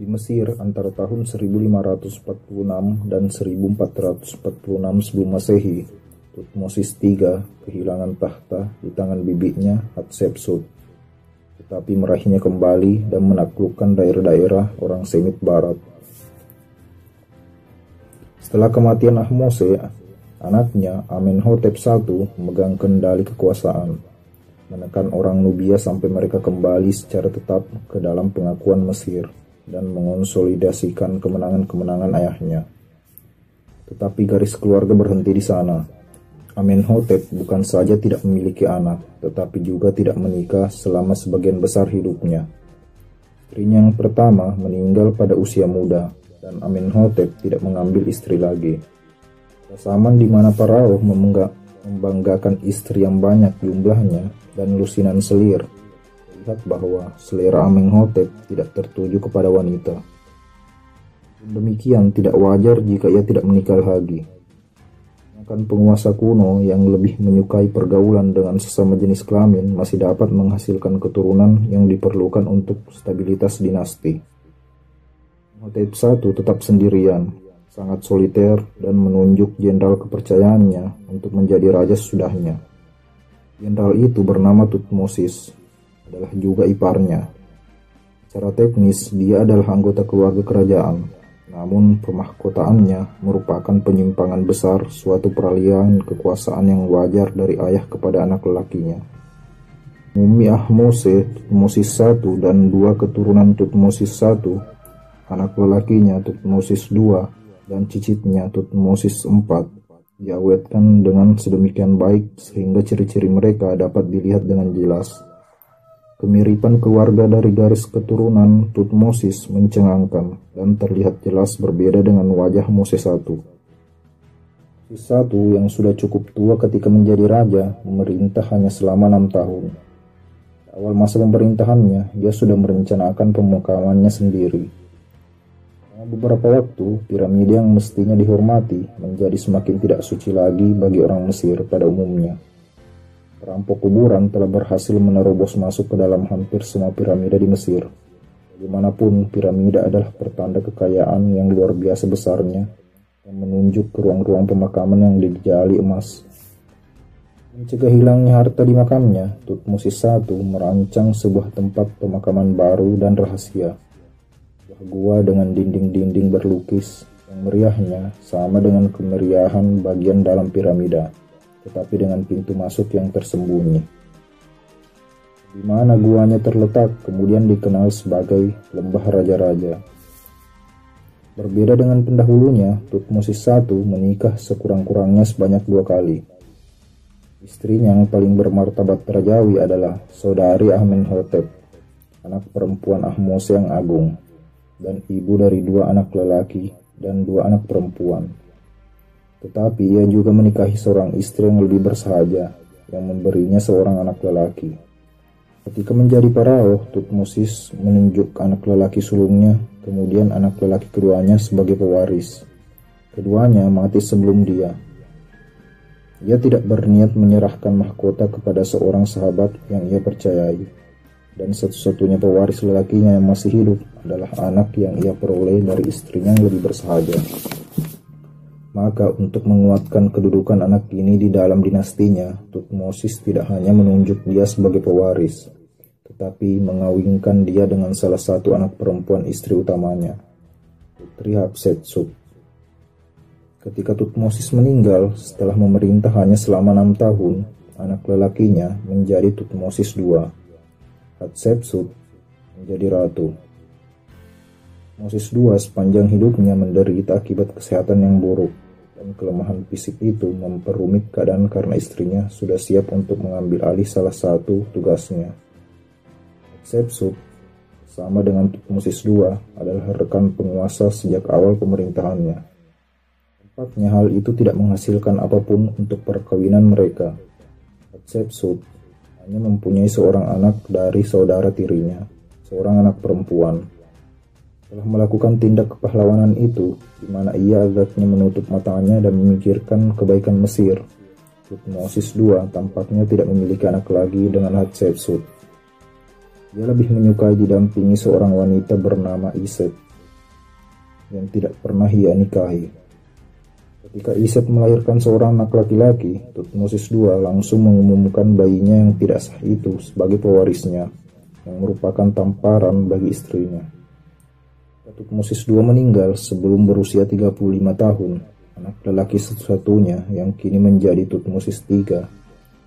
Di Mesir antara tahun 1546 dan 1446 sebelum Masehi, Thutmosis III kehilangan tahta di tangan bibinya Hatshepsut, tetapi meraihnya kembali dan menaklukkan daerah-daerah orang Semit Barat. Setelah kematian Ahmose, anaknya Amenhotep I memegang kendali kekuasaan, menekan orang Nubia sampai mereka kembali secara tetap ke dalam pengakuan Mesir dan mengonsolidasikan kemenangan-kemenangan ayahnya. Tetapi garis keluarga berhenti di sana. Amenhotep bukan saja tidak memiliki anak, tetapi juga tidak menikah selama sebagian besar hidupnya. Istrinya yang pertama meninggal pada usia muda, dan Amenhotep tidak mengambil istri lagi. Zaman di mana Faraoh membanggakan istri yang banyak jumlahnya dan lusinan selir, terlihat bahwa selera Amenhotep tidak tertuju kepada wanita. Demikian tidak wajar jika ia tidak menikah lagi. Bahkan penguasa kuno yang lebih menyukai pergaulan dengan sesama jenis kelamin masih dapat menghasilkan keturunan yang diperlukan untuk stabilitas dinasti. Amenhotep I tetap sendirian, sangat soliter, dan menunjuk jenderal kepercayaannya untuk menjadi raja sesudahnya. Jenderal itu bernama Thutmosis, adalah juga iparnya. Secara teknis, dia adalah anggota keluarga kerajaan, namun pemahkotaannya merupakan penyimpangan besar suatu peralihan kekuasaan yang wajar dari ayah kepada anak lelakinya. Mumi Ahmose, Thutmosis I, dan dua keturunan Thutmosis I, anak lelakinya Thutmosis II, dan cicitnya Thutmosis IV, diawetkan dengan sedemikian baik sehingga ciri-ciri mereka dapat dilihat dengan jelas. Kemiripan keluarga dari garis keturunan Thutmosis mencengangkan dan terlihat jelas berbeda dengan wajah Moses I. Moses I yang sudah cukup tua ketika menjadi raja memerintah hanya selama 6 tahun. Di awal masa pemerintahannya, ia sudah merencanakan pemakamannya sendiri. Selama beberapa waktu, piramida yang mestinya dihormati menjadi semakin tidak suci lagi bagi orang Mesir pada umumnya. Perampok kuburan telah berhasil menerobos masuk ke dalam hampir semua piramida di Mesir. Bagaimanapun, piramida adalah pertanda kekayaan yang luar biasa besarnya, yang menunjuk ke ruang-ruang pemakaman yang dijali emas. Mencegah hilangnya harta di makamnya, Thutmosis I merancang sebuah tempat pemakaman baru dan rahasia. Sebuah gua dengan dinding-dinding berlukis, yang meriahnya sama dengan kemeriahan bagian dalam piramida, tetapi dengan pintu masuk yang tersembunyi. Di mana guanya terletak kemudian dikenal sebagai Lembah Raja-Raja. Berbeda dengan pendahulunya, Thutmosis I menikah sekurang-kurangnya sebanyak 2 kali. Istrinya yang paling bermartabat rajawi adalah saudari Amenhotep, anak perempuan Ahmose yang agung, dan ibu dari 2 anak lelaki dan 2 anak perempuan. Tetapi ia juga menikahi seorang istri yang lebih bersahaja, yang memberinya seorang anak lelaki. Ketika menjadi Faraoh, Thutmosis menunjuk anak lelaki sulungnya, kemudian anak lelaki keduanya sebagai pewaris. Keduanya mati sebelum dia. Ia tidak berniat menyerahkan mahkota kepada seorang sahabat yang ia percayai, dan satu-satunya pewaris lelakinya yang masih hidup adalah anak yang ia peroleh dari istrinya yang lebih bersahaja. Maka untuk menguatkan kedudukan anak ini di dalam dinastinya, Thutmosis tidak hanya menunjuk dia sebagai pewaris, tetapi mengawinkan dia dengan salah satu anak perempuan istri utamanya, Putri Hatshepsut. Ketika Thutmosis meninggal setelah memerintah hanya selama 6 tahun, anak lelakinya menjadi Thutmosis II. Hatshepsut menjadi ratu. Thutmosis II sepanjang hidupnya menderita akibat kesehatan yang buruk, dan kelemahan fisik itu memperumit keadaan karena istrinya sudah siap untuk mengambil alih salah satu tugasnya. Hatshepsut, sama dengan Thutmosis II, adalah rekan penguasa sejak awal pemerintahannya. Tampaknya hal itu tidak menghasilkan apapun untuk perkawinan mereka. Hatshepsut hanya mempunyai seorang anak dari saudara tirinya, seorang anak perempuan. Setelah melakukan tindak kepahlawanan itu, di mana ia agaknya menutup matanya dan memikirkan kebaikan Mesir, Thutmosis II tampaknya tidak memiliki anak lagi dengan Hatshepsut. Dia lebih menyukai didampingi seorang wanita bernama Iset, yang tidak pernah ia nikahi. Ketika Iset melahirkan seorang anak laki-laki, Tutmosis II langsung mengumumkan bayinya yang tidak sah itu sebagai pewarisnya, yang merupakan tamparan bagi istrinya. Tutmosis II meninggal sebelum berusia 35 tahun. Anak lelaki satu-satunya yang kini menjadi Tutmosis III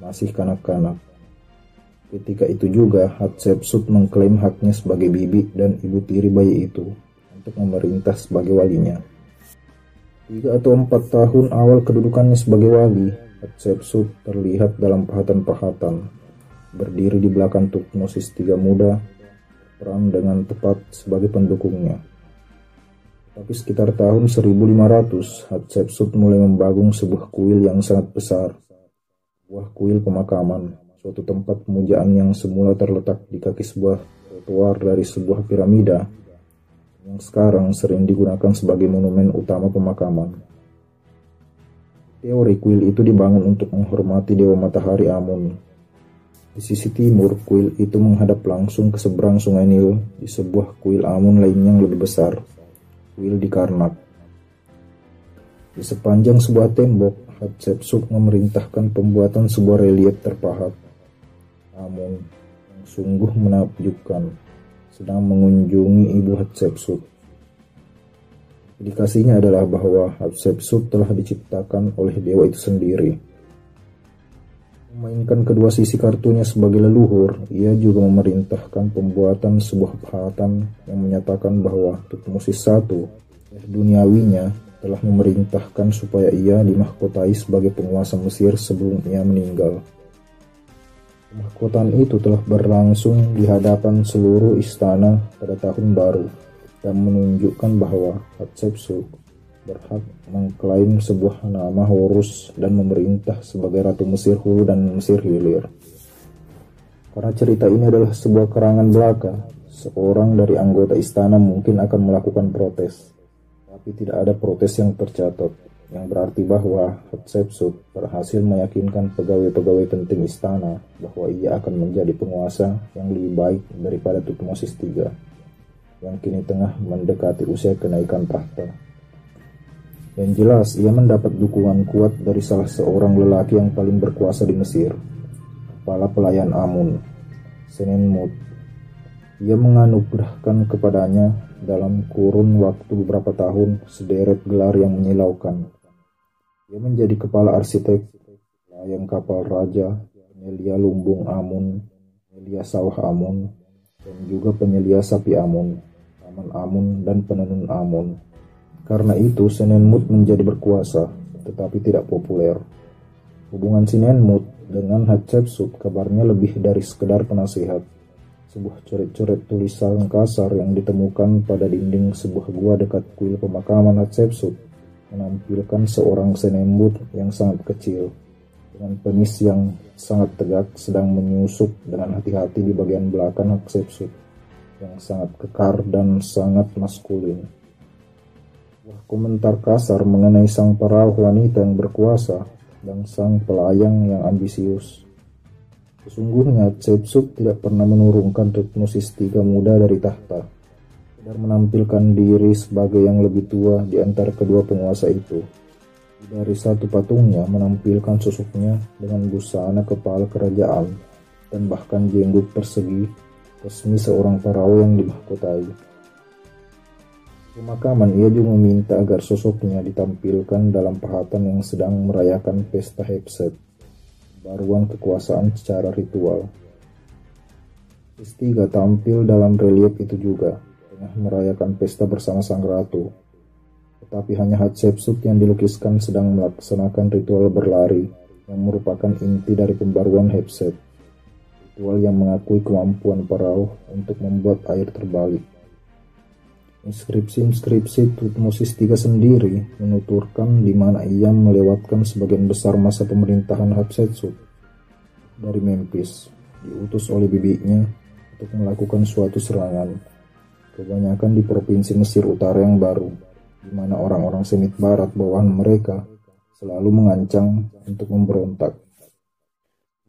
masih kanak-kanak. Ketika itu juga Hatshepsut mengklaim haknya sebagai bibi dan ibu tiri bayi itu untuk memerintah sebagai walinya. 3 atau 4 tahun awal kedudukannya sebagai wali, Hatshepsut terlihat dalam pahatan-pahatan, berdiri di belakang Tutmosis III muda, perang dengan tepat sebagai pendukungnya. Tapi sekitar tahun 1500, Hatshepsut mulai membangun sebuah kuil yang sangat besar, sebuah kuil pemakaman, suatu tempat pemujaan yang semula terletak di kaki sebuah trotoar dari sebuah piramida, yang sekarang sering digunakan sebagai monumen utama pemakaman. Teori kuil itu dibangun untuk menghormati Dewa Matahari Amun. Di sisi timur, kuil itu menghadap langsung ke seberang sungai Nil di sebuah kuil Amun lainnya yang lebih besar, kuil di Karnak. Di sepanjang sebuah tembok, Hatshepsut memerintahkan pembuatan sebuah relief terpahat. Amun, yang sungguh menakjubkan, sedang mengunjungi ibu Hatshepsut. Indikasinya adalah bahwa Hatshepsut telah diciptakan oleh dewa itu sendiri. Memainkan kedua sisi kartunya sebagai leluhur, ia juga memerintahkan pembuatan sebuah pahatan yang menyatakan bahwa Tutmosis I, duniawinya, telah memerintahkan supaya ia dimahkotai sebagai penguasa Mesir sebelum ia meninggal. Mahkotaan itu telah berlangsung di hadapan seluruh istana pada tahun baru dan menunjukkan bahwa Hatshepsut berhak mengklaim sebuah nama Horus dan memerintah sebagai Ratu Mesir Hulu dan Mesir Hilir. Karena cerita ini adalah sebuah karangan belaka, seorang dari anggota istana mungkin akan melakukan protes, tapi tidak ada protes yang tercatat, yang berarti bahwa Hatshepsut berhasil meyakinkan pegawai-pegawai penting istana bahwa ia akan menjadi penguasa yang lebih baik daripada Tutmosis III, yang kini tengah mendekati usia kenaikan tahta. Yang jelas, ia mendapat dukungan kuat dari salah seorang lelaki yang paling berkuasa di Mesir, kepala pelayan Amun, Senenmut. Ia menganugerahkan kepadanya dalam kurun waktu beberapa tahun sederet gelar yang menyilaukan. Ia menjadi kepala arsitek, layang kapal raja, penyelia lumbung Amun, penyelia sawah Amun, dan juga penyelia sapi Amun, taman Amun, dan penenun Amun. Karena itu, Senenmut menjadi berkuasa, tetapi tidak populer. Hubungan Senenmut dengan Hatshepsut kabarnya lebih dari sekedar penasihat. Sebuah coret-coret tulisan kasar yang ditemukan pada dinding sebuah gua dekat kuil pemakaman Hatshepsut menampilkan seorang Senenmut yang sangat kecil, dengan penis yang sangat tegak sedang menyusup dengan hati-hati di bagian belakang Hatshepsut, yang sangat kekar dan sangat maskulin. Komentar kasar mengenai sang perahu wanita yang berkuasa dan sang pelayang yang ambisius. Sesungguhnya Hatshepsut tidak pernah menurunkan Tutmosis III muda dari tahta, dan menampilkan diri sebagai yang lebih tua di antara kedua penguasa itu. Dari satu patungnya menampilkan sosoknya dengan busana kepala kerajaan dan bahkan jenggot persegi, resmi seorang perahu yang dimahkotai. Pemakaman ia juga meminta agar sosoknya ditampilkan dalam pahatan yang sedang merayakan pesta Hepset, baruan kekuasaan secara ritual. Hatshepsut tampil dalam relief itu juga, tengah merayakan pesta bersama sang ratu. Tetapi hanya Hatshepsut yang dilukiskan sedang melaksanakan ritual berlari, yang merupakan inti dari pembaruan Hepset, ritual yang mengakui kemampuan perahu untuk membuat air terbalik. Inskripsi Tutmosis III sendiri menuturkan di mana ia melewatkan sebagian besar masa pemerintahan Hatshepsut. Dari Memphis, diutus oleh bibinya untuk melakukan suatu serangan, kebanyakan di provinsi Mesir Utara yang baru, di mana orang-orang Semit Barat bawahan mereka selalu mengancam untuk memberontak.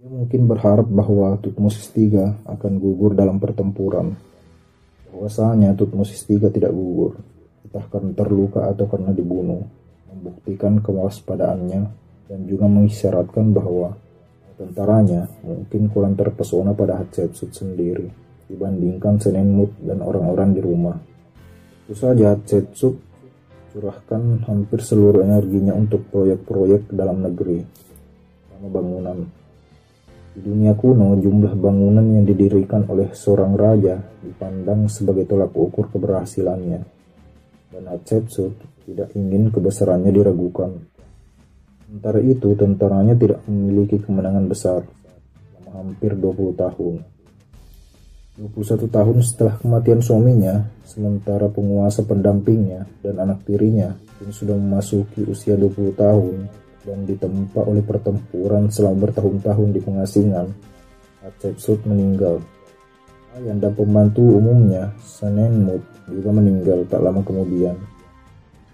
Ia mungkin berharap bahwa Tutmosis III akan gugur dalam pertempuran. Bahwasanya Tutmosis III tidak gugur. entah karena terluka atau karena dibunuh, membuktikan kewaspadaannya dan juga mengisyaratkan bahwa tentaranya mungkin kurang terpesona pada Hatshepsut sendiri dibandingkan Senenmut dan orang-orang di rumah. Tentu saja Hatshepsut curahkan hampir seluruh energinya untuk proyek-proyek dalam negeri, sama bangunan. Di dunia kuno, jumlah bangunan yang didirikan oleh seorang raja dipandang sebagai tolak ukur keberhasilannya, dan Hatshepsut tidak ingin kebesarannya diragukan. Sementara itu, tentaranya tidak memiliki kemenangan besar selama hampir 20 tahun. 21 tahun setelah kematian suaminya, sementara penguasa pendampingnya dan anak tirinya yang sudah memasuki usia 20 tahun dan ditempa oleh pertempuran selama bertahun-tahun di pengasingan, Hatshepsut meninggal. Ayah dan pembantu umumnya, Senenmut, juga meninggal tak lama kemudian.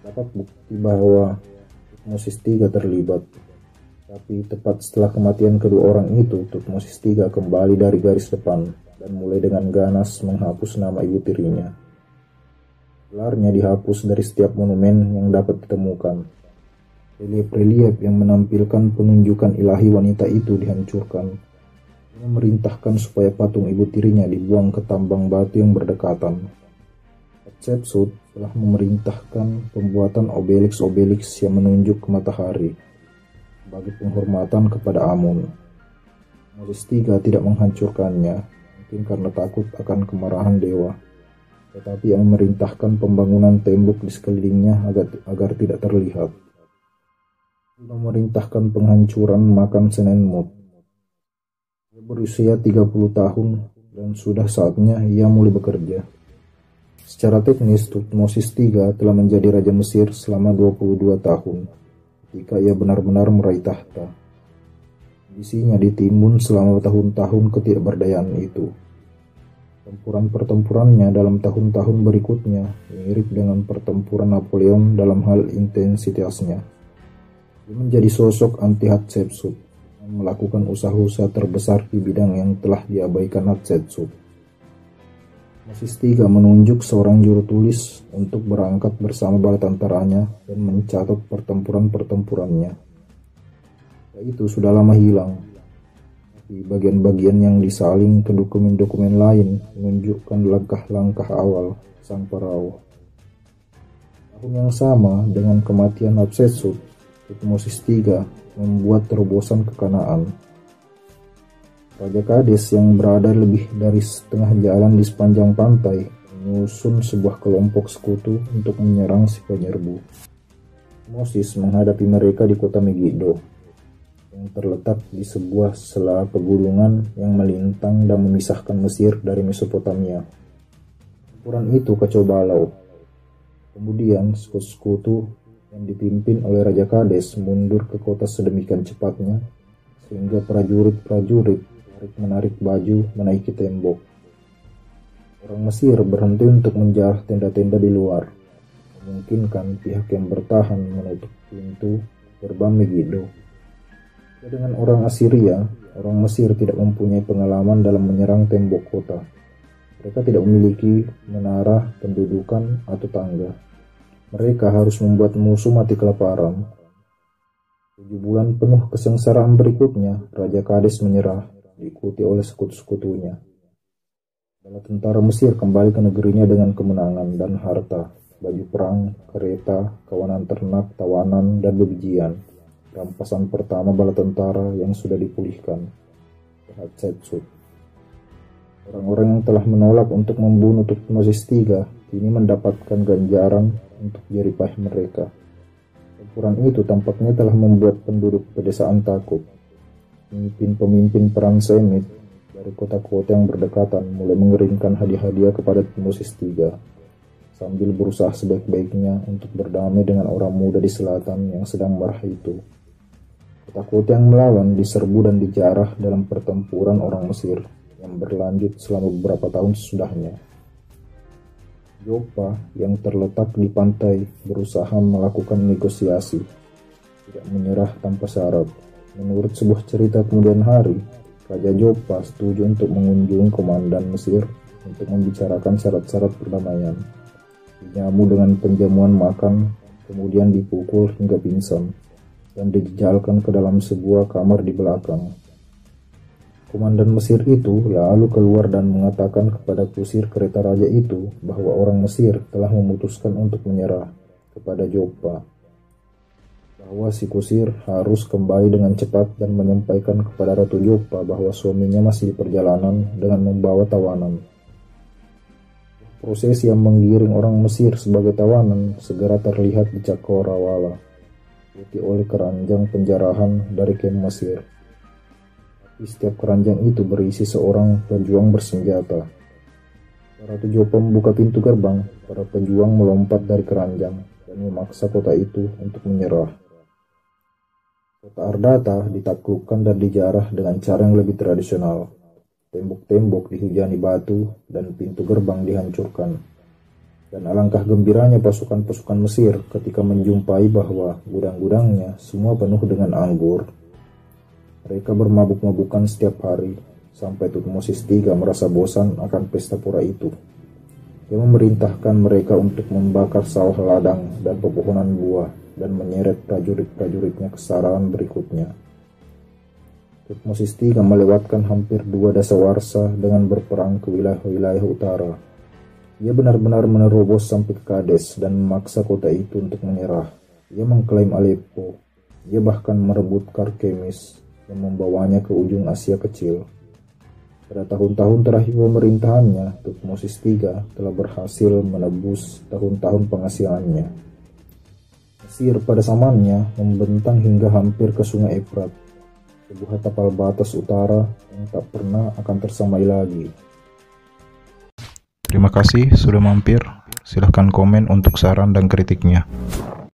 Dapat bukti bahwa Thutmosis III terlibat. Tapi tepat setelah kematian kedua orang itu, Thutmosis III kembali dari garis depan dan mulai dengan ganas menghapus nama ibu tirinya. Gelarnya dihapus dari setiap monumen yang dapat ditemukan. Relief-relief yang menampilkan penunjukan ilahi wanita itu dihancurkan. Dia memerintahkan supaya patung ibu tirinya dibuang ke tambang batu yang berdekatan. Hatshepsut telah memerintahkan pembuatan obeliks-obeliks yang menunjuk ke matahari sebagai penghormatan kepada Amun. Thutmosis III tidak menghancurkannya, mungkin karena takut akan kemarahan dewa, tetapi yang memerintahkan pembangunan tembok di sekelilingnya agar tidak terlihat. Dia memerintahkan penghancuran makam Senenmut. Dia berusia 30 tahun dan sudah saatnya ia mulai bekerja. Secara teknis, Thutmosis III telah menjadi Raja Mesir selama 22 tahun ketika ia benar-benar meraih tahta. Ambisinya ditimbun selama tahun-tahun ketidakberdayaan itu. Pertempuran-pertempurannya dalam tahun-tahun berikutnya mirip dengan pertempuran Napoleon dalam hal intensitasnya. Dia menjadi sosok anti Hatshepsut yang melakukan usaha-usaha terbesar di bidang yang telah diabaikan Hatshepsut. Thutmosis III menunjuk seorang juru tulis untuk berangkat bersama bala tentaranya dan mencatat pertempuran-pertempurannya. Itu sudah lama hilang. Di bagian-bagian yang disalin ke dokumen-dokumen lain menunjukkan langkah-langkah awal sang perahu. Tahun yang sama dengan kematian Hatshepsut, Thutmosis III membuat terobosan ke Kanaan. Raja Kades yang berada lebih dari setengah jalan di sepanjang pantai menyusun sebuah kelompok sekutu untuk menyerang si penyerbu. Thutmosis menghadapi mereka di kota Megiddo yang terletak di sebuah sela pegunungan yang melintang dan memisahkan Mesir dari Mesopotamia. Pertempuran itu kacau balau. Kemudian sekutu-sekutu yang dipimpin oleh Raja Kades mundur ke kota sedemikian cepatnya sehingga prajurit-prajurit menarik baju menaiki tembok. Orang Mesir berhenti untuk menjarah tenda-tenda di luar, memungkinkan pihak yang bertahan menutup pintu gerbang Megiddo. Dengan orang Assyria, orang Mesir tidak mempunyai pengalaman dalam menyerang tembok kota. Mereka tidak memiliki menara pendudukan atau tangga. Mereka harus membuat musuh mati kelaparan. 7 bulan penuh kesengsaraan berikutnya, Raja Kades menyerah, diikuti oleh sekutu-sekutunya. Bala tentara Mesir kembali ke negerinya dengan kemenangan dan harta, baju perang, kereta, kawanan ternak, tawanan, dan bebijian. Rampasan pertama bala tentara yang sudah dipulihkan. Hatshepsut. Orang-orang yang telah menolak untuk membunuh Thutmosis III kini mendapatkan ganjaran untuk jerih payah mereka. Pertempuran itu tampaknya telah membuat penduduk pedesaan takut. Pemimpin-pemimpin perang Semit dari kota-kota yang berdekatan mulai mengirimkan hadiah-hadiah kepada Thutmosis III sambil berusaha sebaik-baiknya untuk berdamai dengan orang muda di selatan yang sedang marah itu. Kota-kota yang melawan diserbu dan dijarah dalam pertempuran orang Mesir yang berlanjut selama beberapa tahun sesudahnya. Joppa yang terletak di pantai berusaha melakukan negosiasi, tidak menyerah tanpa syarat. Menurut sebuah cerita kemudian hari, Raja Joppa setuju untuk mengunjungi komandan Mesir untuk membicarakan syarat-syarat perdamaian. dinyamu dengan penjamuan makan, kemudian dipukul hingga pingsan, dan dijejalkan ke dalam sebuah kamar di belakang. Komandan Mesir itu lalu keluar dan mengatakan kepada kusir kereta raja itu bahwa orang Mesir telah memutuskan untuk menyerah kepada Joppa, bahwa si kusir harus kembali dengan cepat dan menyampaikan kepada Ratu Joppa bahwa suaminya masih di perjalanan dengan membawa tawanan. Proses yang menggiring orang Mesir sebagai tawanan segera terlihat di Cakrawala, diikuti oleh keranjang penjarahan dari kem Mesir. Di setiap keranjang itu berisi seorang pejuang bersenjata. Ratu Joppa membuka pintu gerbang, para pejuang melompat dari keranjang dan memaksa kota itu untuk menyerah. Kota Ardata ditaklukkan dan dijarah dengan cara yang lebih tradisional. Tembok-tembok dihujani batu dan pintu gerbang dihancurkan. Dan alangkah gembiranya pasukan-pasukan Mesir ketika menjumpai bahwa gudang-gudangnya semua penuh dengan anggur. Mereka bermabuk-mabukan setiap hari, sampai Tutmosis III merasa bosan akan pesta pura itu. Dia memerintahkan mereka untuk membakar sawah ladang dan pepohonan buah, dan menyeret prajurit-prajuritnya ke saran berikutnya. Tutmosis III melewatkan hampir 2 dasawarsa dengan berperang ke wilayah-wilayah utara. Ia benar-benar menerobos sampai ke Kades dan memaksa kota itu untuk menyerah. Ia mengklaim Aleppo. Ia bahkan merebut Karkemis dan membawanya ke ujung Asia Kecil. Pada tahun-tahun terakhir pemerintahannya, Tutmosis III telah berhasil menebus tahun-tahun pengasihannya. Mesir pada zamannya membentang hingga hampir ke Sungai Efrat, sebuah tapal batas utara yang tak pernah akan tersamai lagi. Terima kasih sudah mampir. Silahkan komen untuk saran dan kritiknya.